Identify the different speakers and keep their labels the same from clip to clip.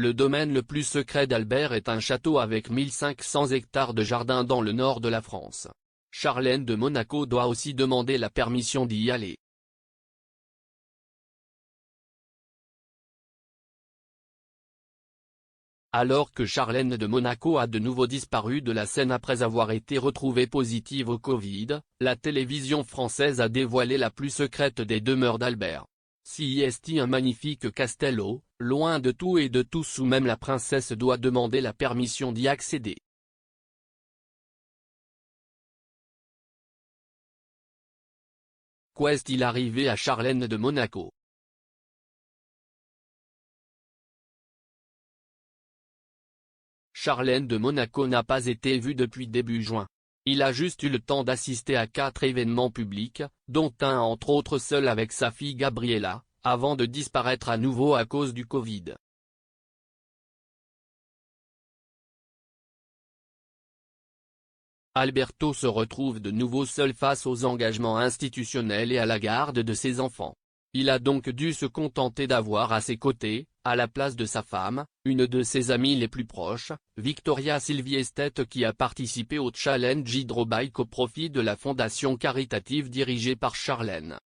Speaker 1: Le domaine le plus secret d'Albert est un château avec 1500 hectares de jardin dans le nord de la France. Charlène de Monaco doit aussi demander la permission d'y aller. Alors que Charlène de Monaco a de nouveau disparu de la scène après avoir été retrouvée positive au Covid, la télévision française a dévoilé la plus secrète des demeures d'Albert. C'est un magnifique castello, loin de tout et de tous où même la princesse doit demander la permission d'y accéder. Qu'est-il arrivé à Charlène de Monaco? Charlène de Monaco n'a pas été vue depuis début juin. Il a juste eu le temps d'assister à 4 événements publics, dont un entre autres seul avec sa fille Gabriella, avant de disparaître à nouveau à cause du Covid. Alberto se retrouve de nouveau seul face aux engagements institutionnels et à la garde de ses enfants. Il a donc dû se contenter d'avoir à ses côtés, à la place de sa femme, une de ses amies les plus proches, Victoria Silvstedt, qui a participé au challenge Hydrobike au profit de la fondation caritative dirigée par Charlène.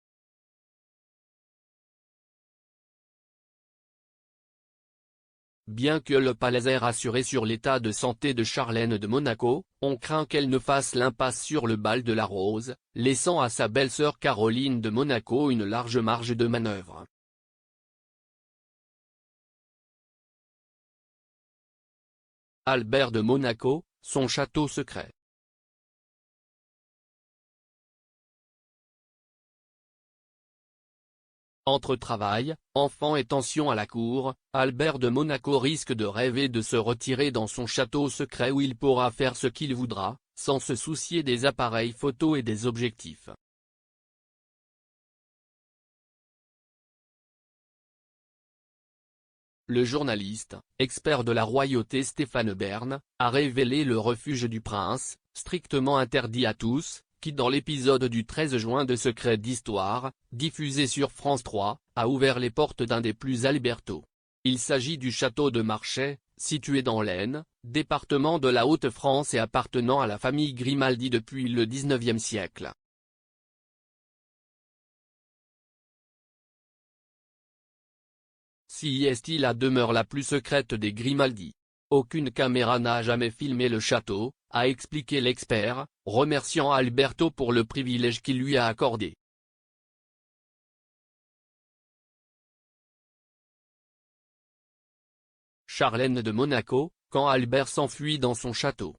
Speaker 1: Bien que le palais ait rassuré sur l'état de santé de Charlène de Monaco, on craint qu'elle ne fasse l'impasse sur le bal de la Rose, laissant à sa belle-sœur Caroline de Monaco une large marge de manœuvre. Albert de Monaco, son château secret. Entre travail, enfants et tensions à la cour, Albert de Monaco risque de rêver de se retirer dans son château secret où il pourra faire ce qu'il voudra, sans se soucier des appareils photo et des objectifs. Le journaliste, expert de la royauté Stéphane Bern, a révélé le refuge du prince, strictement interdit à tous, qui dans l'épisode du 13 juin de Secrets d'Histoire, diffusé sur France 3, a ouvert les portes d'un des plus Alberto. Il s'agit du château de Marchais, situé dans l'Aisne, département de la Haute-France et appartenant à la famille Grimaldi depuis le XIXe siècle. C'est la demeure la plus secrète des Grimaldi. Aucune caméra n'a jamais filmé le château, a expliqué l'expert, remerciant Alberto pour le privilège qu'il lui a accordé. Charlène de Monaco, quand Albert s'enfuit dans son château.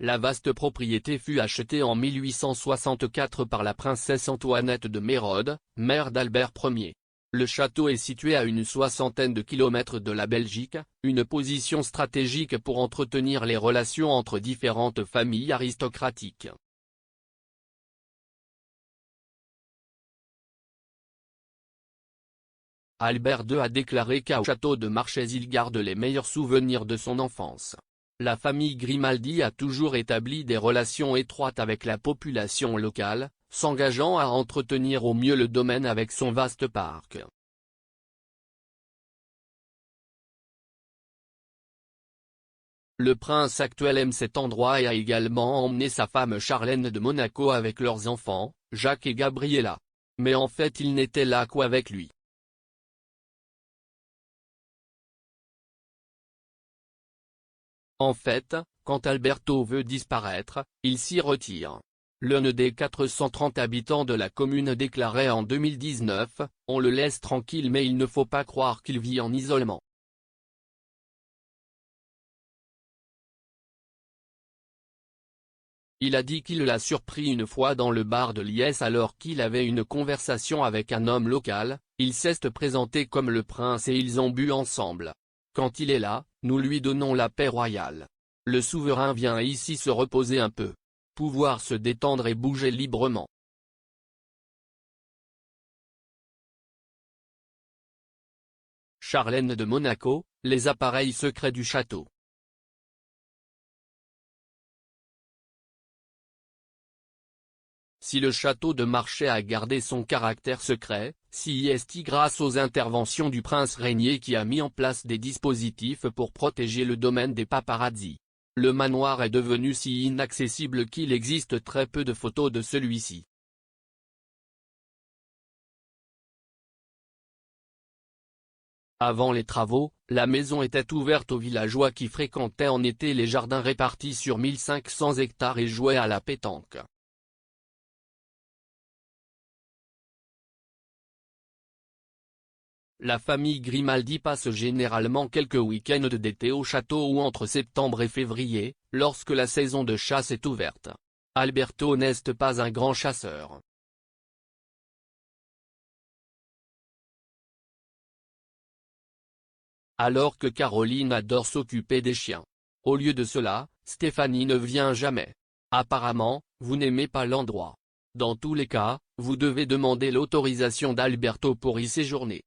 Speaker 1: La vaste propriété fut achetée en 1864 par la princesse Antoinette de Mérode, mère d'Albert Ier. Le château est situé à une soixantaine de kilomètres de la Belgique, une position stratégique pour entretenir les relations entre différentes familles aristocratiques. Albert II a déclaré qu'au château de Marchais il garde les meilleurs souvenirs de son enfance. La famille Grimaldi a toujours établi des relations étroites avec la population locale, s'engageant à entretenir au mieux le domaine avec son vaste parc. Le prince actuel aime cet endroit et a également emmené sa femme Charlène de Monaco avec leurs enfants, Jacques et Gabriella. Mais en fait ils n'étaient là qu'avec lui. En fait, quand Alberto veut disparaître, il s'y retire. L'un des 430 habitants de la commune déclarait en 2019, « On le laisse tranquille mais il ne faut pas croire qu'il vit en isolement ». Il a dit qu'il l'a surpris une fois dans le bar de Liesse alors qu'il avait une conversation avec un homme local, il s'est présenté comme le prince et ils ont bu ensemble. Quand il est là, nous lui donnons la paix royale. Le souverain vient ici se reposer un peu. Pouvoir se détendre et bouger librement. Charlène de Monaco, les appareils secrets du château. Si le château de Marchais a gardé son caractère secret, c'est grâce aux interventions du prince régnier qui a mis en place des dispositifs pour protéger le domaine des paparazzis. Le manoir est devenu si inaccessible qu'il existe très peu de photos de celui-ci. Avant les travaux, la maison était ouverte aux villageois qui fréquentaient en été les jardins répartis sur 1500 hectares et jouaient à la pétanque. La famille Grimaldi passe généralement quelques week-ends d'été au château ou entre septembre et février, lorsque la saison de chasse est ouverte. Alberto n'est pas un grand chasseur. Alors que Caroline adore s'occuper des chiens. Au lieu de cela, Stéphanie ne vient jamais. Apparemment, vous n'aimez pas l'endroit. Dans tous les cas, vous devez demander l'autorisation d'Alberto pour y séjourner.